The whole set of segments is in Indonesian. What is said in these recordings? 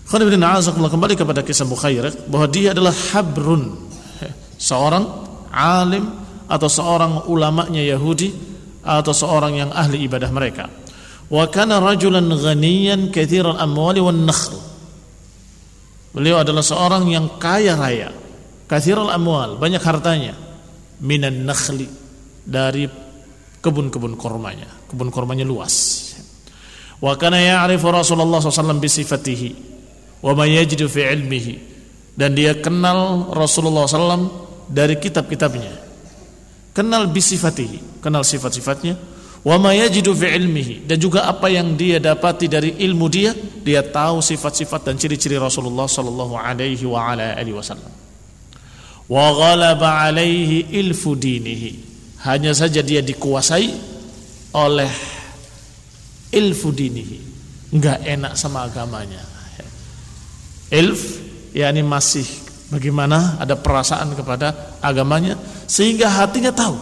Kembali kepada kisah Mukhayriq, bahwa dia adalah habrun, seorang alim atau seorang ulamanya Yahudi atau seorang yang ahli ibadah mereka. Wa kana rajulan ghaniyan katsiran amwali wan nakhl. Beliau adalah seorang yang kaya raya, katsiran amwal, banyak hartanya, minan nakhli, dari kebun-kebun kurmanya, kebun kurmanya luas. Wa kana ya'rifu Rasulullah SAW bi sifatihi wa ma yajidu fi ilmihi, dan dia kenal Rasulullah SAW dari kitab-kitabnya, kenal bi sifatihi, kenal sifat-sifatnya, wa ma yajidu fi ilmihi, dan juga apa yang dia dapati dari ilmu dia tahu sifat-sifat dan ciri-ciri Rasulullah sallallahu alaihi wa ala alihi wasallam. Wa ghalaba alaihi ilfu dinihi, hanya saja dia dikuasai oleh ilfu dinihi, enggak enak sama agamanya. Ilf yakni masih bagaimana ada perasaan kepada agamanya, sehingga hatinya tahu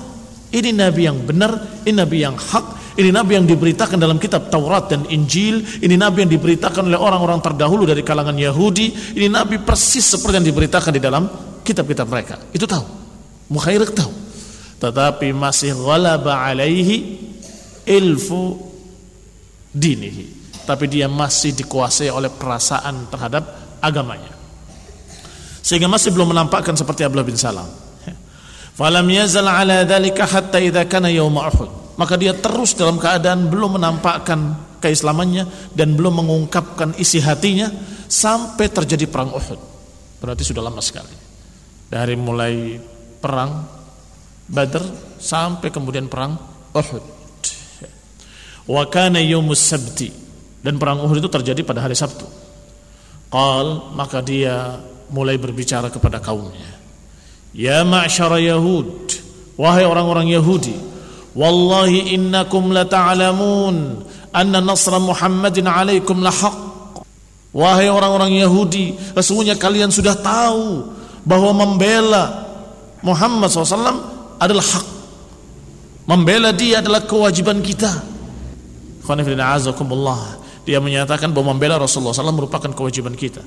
ini nabi yang benar, ini nabi yang hak, ini nabi yang diberitakan dalam kitab Taurat dan Injil, ini nabi yang diberitakan oleh orang-orang terdahulu dari kalangan Yahudi, ini nabi persis seperti yang diberitakan di dalam kitab-kitab mereka. Itu tahu, Mukhayriq tahu, tetapi masih ghalaba alaihi ilfu dinihi, tapi dia masih dikuasai oleh perasaan terhadap agamanya, sehingga masih belum menampakkan seperti Abdullah bin Salam. Falam yazal ala dzalika hatta idza kana yaum Uhud, maka dia terus dalam keadaan belum menampakkan keislamannya dan belum mengungkapkan isi hatinya sampai terjadi perang Uhud. Berarti sudah lama sekali, dari mulai perang Badr sampai kemudian perang Uhud. Wa kana yaumus sabti, dan perang Uhud itu terjadi pada hari Sabtu. Qal, maka dia mulai berbicara kepada kaumnya, ya ma'syara Yahud, wahai orang-orang Yahudi, wallahi innakum la ta'lamun anna nasra Muhammadin alaikum lahaq. Wahai orang-orang Yahudi, sesungguhnya kalian sudah tahu bahwa membela Muhammad SAW adalah hak, membela dia adalah kewajiban kita. Dia menyatakan bahwa membela Rasulullah SAW merupakan kewajiban kita,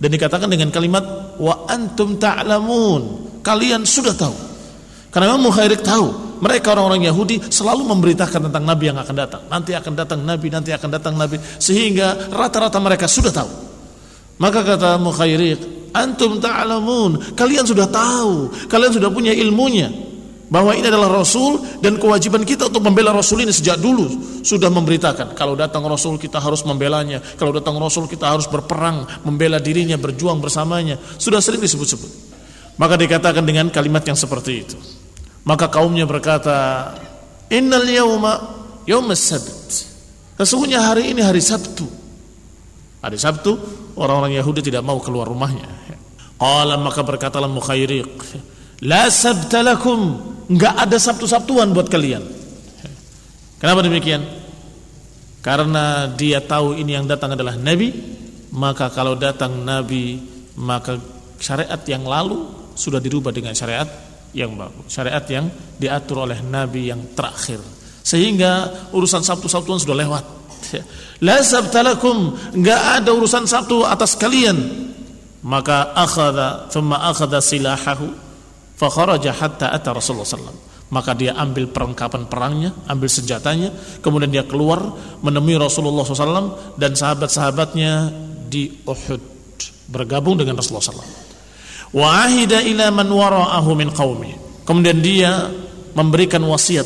dan dikatakan dengan kalimat wa antum ta'lamun, kalian sudah tahu. Karena memang Mukhayriq tahu mereka orang-orang Yahudi selalu memberitakan tentang Nabi yang akan datang, nanti akan datang Nabi, nanti akan datang Nabi, sehingga rata-rata mereka sudah tahu. Maka kata Mukhayriq, antum ta'lamun, kalian sudah tahu, kalian sudah punya ilmunya, bahwa ini adalah Rasul, dan kewajiban kita untuk membela Rasul ini sejak dulu sudah memberitakan, kalau datang Rasul kita harus membelanya, kalau datang Rasul kita harus berperang, membela dirinya, berjuang bersamanya, sudah sering disebut-sebut. Maka dikatakan dengan kalimat yang seperti itu. Maka kaumnya berkata, innal yawma yawmas sabt, sesungguhnya hari ini hari Sabtu. Hari Sabtu orang-orang Yahudi tidak mau keluar rumahnya. Qala, maka berkatalah Mukhayriq, la sabta lakum, enggak ada Sabtu-Sabtuan buat kalian. Kenapa demikian? Karena dia tahu ini yang datang adalah Nabi, maka kalau datang Nabi, maka syariat yang lalu sudah dirubah dengan syariat yang baru, syariat yang diatur oleh Nabi yang terakhir, sehingga urusan Sabtu-Sabtuan sudah lewat. La sabta lakum, enggak ada urusan Sabtu atas kalian. Maka thumma akhadha silahahu fa kharaja hatta ata Rasulullah sallallahu, maka dia ambil perlengkapan perangnya, ambil senjatanya, kemudian dia keluar menemui Rasulullah SAW dan sahabat-sahabatnya di Uhud, bergabung dengan Rasulullah SAW. Wa ahida ila man wara'ahu min qaumi, kemudian dia memberikan wasiat,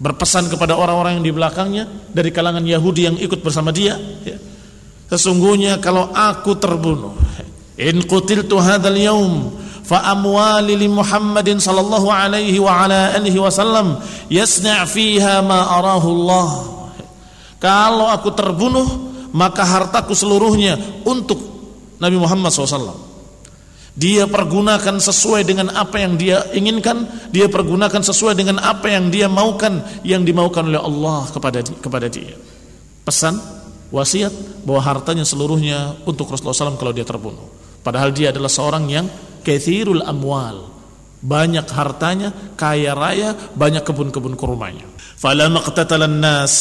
berpesan kepada orang-orang yang di belakangnya dari kalangan Yahudi yang ikut bersama dia, ya. Sesungguhnya kalau aku terbunuh, in qutiltu hadzal yaum fa amwali li Muhammadin sallallahu alaihi wa ala alihi wasallam yasna' fiha ma arahu Allah. Kalau aku terbunuh, maka hartaku seluruhnya untuk Nabi Muhammad SAW. Dia pergunakan sesuai dengan apa yang dia inginkan, dia pergunakan sesuai dengan apa yang dia maukan, yang dimaukan oleh Allah kepada dia. Pesan, wasiat bahwa hartanya seluruhnya untuk Rasulullah SAW kalau dia terbunuh. Padahal dia adalah seorang yang katsirul amwal, banyak hartanya, kaya raya, banyak kebun-kebun kurmanya. Falamma qatatalan nas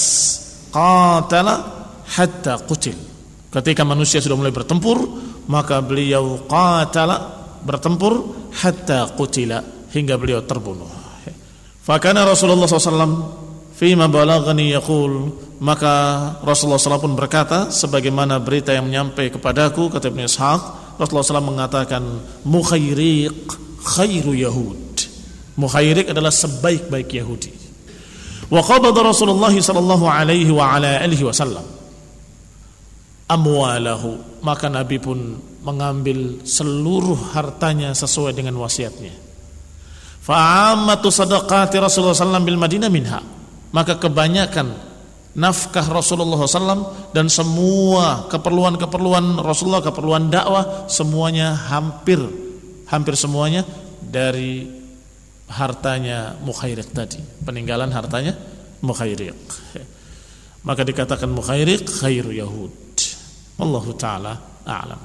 qatala hatta qutil. Ketika manusia sudah mulai bertempur, maka beliau qatala, bertempur, hatta qutila, hingga beliau terbunuh. Fakana Rasulullah SAW fima balaghani yaqul, maka Rasulullah SAW pun berkata sebagaimana berita yang menyampai kepadaku, kata Ibnu Ishaq, Rasulullah SAW mengatakan Mukhayriq khairu Yahud. Mukhayriq adalah sebaik-baik Yahudi. Wa qabada Rasulullah sallallahu alaihi wa ala alihi wasallam amwalahu, maka Nabi pun mengambil seluruh hartanya sesuai dengan wasiatnya. Fa'ammatu sadaqati Rasulullah sallallahu bil Madinah minha, maka kebanyakan nafkah Rasulullah sallallahu dan semua keperluan-keperluan Rasulullah, keperluan dakwah, semuanya hampir semuanya dari hartanya Mukhayriq tadi, peninggalan hartanya Mukhayriq. Maka dikatakan Mukhayriq khairu Yahud. Wallahu ta'ala a'lam.